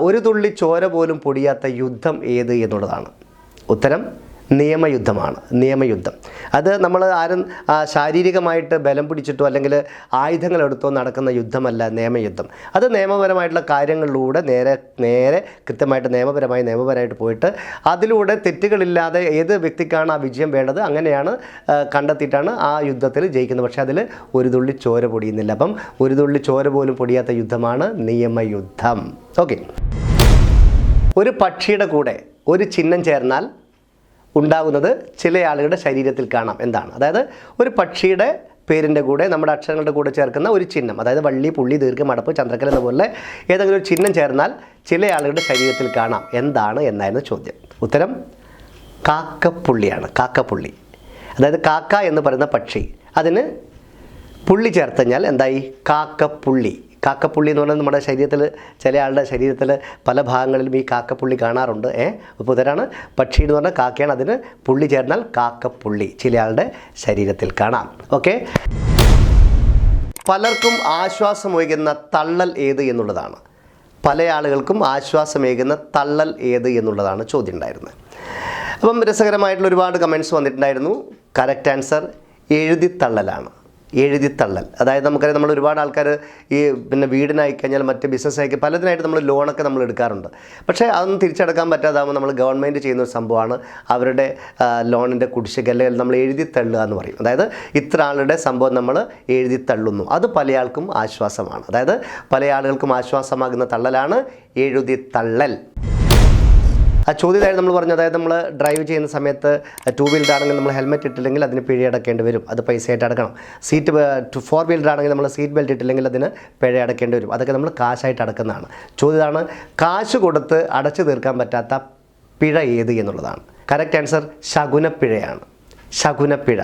ഒരു തുള്ളി ചോര പോലും പൊടിയാത്ത യുദ്ധം ഏത് എന്നുള്ളതാണ് ഉത്തരം. നിയമയുദ്ധമാണ്. നിയമയുദ്ധം അത് നമ്മൾ ആരും ശാരീരികമായിട്ട് ബലം പിടിച്ചിട്ടോ അല്ലെങ്കിൽ ആയുധങ്ങളെടുത്തോ നടക്കുന്ന യുദ്ധമല്ല നിയമയുദ്ധം. അത് നിയമപരമായിട്ടുള്ള കാര്യങ്ങളിലൂടെ നേരെ കൃത്യമായിട്ട് നിയമപരമായിട്ട് പോയിട്ട് അതിലൂടെ തെറ്റുകളില്ലാതെ ഏത് വ്യക്തിക്കാണ് ആ വിജയം വേണ്ടത് അങ്ങനെയാണ് കണ്ടെത്തിയിട്ടാണ് ആ യുദ്ധത്തിൽ ജയിക്കുന്നത്. പക്ഷേ അതിൽ ഒരു തുള്ളി ചോര പൊടിയുന്നില്ല. അപ്പം ഒരു തുള്ളി ചോര പോലും പൊടിയാത്ത യുദ്ധമാണ് നിയമയുദ്ധം. ഓക്കെ. ഒരു പക്ഷിയുടെ കൂടെ ഒരു ചിഹ്നം ചേർന്നാൽ ഉണ്ടാകുന്നത് ചില ആളുകളുടെ ശരീരത്തിൽ കാണാം. എന്താണ്? അതായത് ഒരു പക്ഷിയുടെ പേരിൻ്റെ കൂടെ നമ്മുടെ അക്ഷരങ്ങളുടെ കൂടെ ചേർക്കുന്ന ഒരു ചിഹ്നം, അതായത് വള്ളി, പുള്ളി, ദീർഘം, മടപ്പ്, ചന്ദ്രക്കല എന്നപോലെ ഏതെങ്കിലും ഒരു ചിഹ്നം ചേർന്നാൽ ചില ആളുകളുടെ ശരീരത്തിൽ കാണാം. എന്താണ് എന്നായിരുന്നു ചോദ്യം. ഉത്തരം കാക്കപ്പുള്ളിയാണ്. കാക്കപ്പുള്ളി. അതായത് കാക്ക എന്ന് പറയുന്ന പക്ഷി, അതിന് പുള്ളി ചേർത്ത് കഴിഞ്ഞാൽ എന്തായി? കാക്കപ്പുള്ളി. കാക്കപ്പുള്ളി എന്ന് പറഞ്ഞാൽ നമ്മുടെ ശരീരത്തിൽ ചില ആളുടെ ശരീരത്തിൽ പല ഭാഗങ്ങളിലും ഈ കാക്കപ്പുള്ളി കാണാറുണ്ട്. അപ്പോൾ ഉത്തരാണ് പക്ഷി എന്ന് പറഞ്ഞാൽ കാക്കയാണ്, അതിന് പുള്ളി ചേർന്നാൽ കാക്കപ്പുള്ളി ചില ആളുടെ ശരീരത്തിൽ കാണാം. ഓക്കെ. പലർക്കും ആശ്വാസമേകുന്ന തള്ളൽ ഏത് എന്നുള്ളതാണ്. പല ആളുകൾക്കും ആശ്വാസമേകുന്ന തള്ളൽ ഏത് എന്നുള്ളതാണ് ചോദ്യം ഉണ്ടായിരുന്നത്. അപ്പം രസകരമായിട്ടുള്ള ഒരുപാട് കമൻറ്റ്സ് വന്നിട്ടുണ്ടായിരുന്നു. കറക്റ്റ് ആൻസർ എഴുതിത്തള്ളലാണ്. എഴുതിത്തള്ളൽ. അതായത് നമുക്കറിയാം, നമ്മൾ ഒരുപാട് ആൾക്കാർ ഈ വീടിനായി കഴിഞ്ഞാൽ മറ്റ് ബിസിനസ്സായി പലതിനായിട്ട് നമ്മൾ ലോണൊക്കെ നമ്മൾ എടുക്കാറുണ്ട്. പക്ഷേ അതൊന്നും തിരിച്ചടക്കാൻ പറ്റാതാകുമ്പോൾ നമ്മൾ ഗവൺമെൻറ് ചെയ്യുന്ന ഒരു സംഭവമാണ് അവരുടെ ലോണിൻ്റെ കുടിശ്ശിക അല്ലെങ്കിൽ നമ്മൾ എഴുതിത്തള്ളുക എന്ന് പറയും. അതായത് ഇത്ര ആളുടെ സംഭവം നമ്മൾ എഴുതിത്തള്ളുന്നു. അത് പല ആൾക്കും ആശ്വാസമാണ്. അതായത് പല ആളുകൾക്കും ആശ്വാസമാകുന്ന തള്ളലാണ് എഴുതിത്തള്ളൽ. ആ ചോദ്യമായിട്ട് നമ്മൾ പറഞ്ഞു, അതായത് നമ്മൾ ഡ്രൈവ് ചെയ്യുന്ന സമയത്ത് 2 വീലർ ആണെങ്കിൽ നമ്മൾ ഹെൽമെറ്റ് ഇട്ടില്ലെങ്കിൽ അതിന് പിഴ അടക്കേണ്ടി വരും, അത് പൈസയായിട്ട് അടക്കണം. 4 വീലർ ആണെങ്കിൽ നമ്മൾ സീറ്റ് ബെൽറ്റ് ഇട്ടില്ലെങ്കിൽ അതിന് പിഴ അടക്കേണ്ടി വരും, അതൊക്കെ നമ്മൾ കാശായിട്ട് അടക്കുന്നതാണ്. ചോദ്യമാണ് കാശ് കൊടുത്ത് അടച്ചു തീർക്കാൻ പറ്റാത്ത പിഴ ഏത് എന്നുള്ളതാണ്. കറക്റ്റ് ആൻസർ ശകുനപ്പിഴയാണ്. ശകുനപ്പിഴ.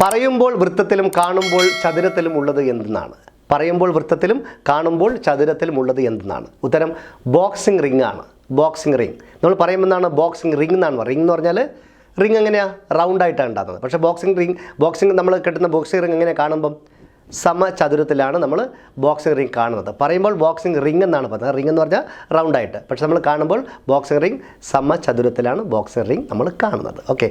പറയുമ്പോൾ വൃത്തത്തിലും കാണുമ്പോൾ ചതുരത്തിലും ഉള്ളത് എന്തെന്നാണ്. പറയുമ്പോൾ വൃത്തത്തിലും കാണുമ്പോൾ ചതുരത്തിലും ഉള്ളത് എന്തെന്നാണ്. ഉത്തരം ബോക്സിംഗ് റിംഗ് ആണ്. Boxing ring. നമ്മൾ പറയുമ്പോൾ എന്താണ്? ബോക്സിംഗ് റിംഗ് എന്നാണ് പറയുക. റിംഗ് എന്ന് പറഞ്ഞാൽ റിംഗ് എങ്ങനെയാണ്? റൗണ്ടായിട്ടാണ് ഉണ്ടാകുന്നത്. പക്ഷേ ബോക്സിംഗ് നമ്മൾ കെട്ടുന്ന ബോക്സിംഗ് റിംഗ് എങ്ങനെ കാണുമ്പം സമചതുരത്തിലാണ് നമ്മൾ ബോക്സിംഗ് റിംഗ് കാണുന്നത്. പറയുമ്പോൾ ബോക്സിംഗ് റിംഗ് എന്നാണ് പറയുന്നത്. റിംഗ് എന്ന് പറഞ്ഞാൽ റൗണ്ടായിട്ട്. പക്ഷേ നമ്മൾ കാണുമ്പോൾ ബോക്സിംഗ് റിംഗ് സമചതുരത്തിലാണ് ബോക്സിംഗ് റിംഗ് നമ്മൾ കാണുന്നത്. ഓക്കെ.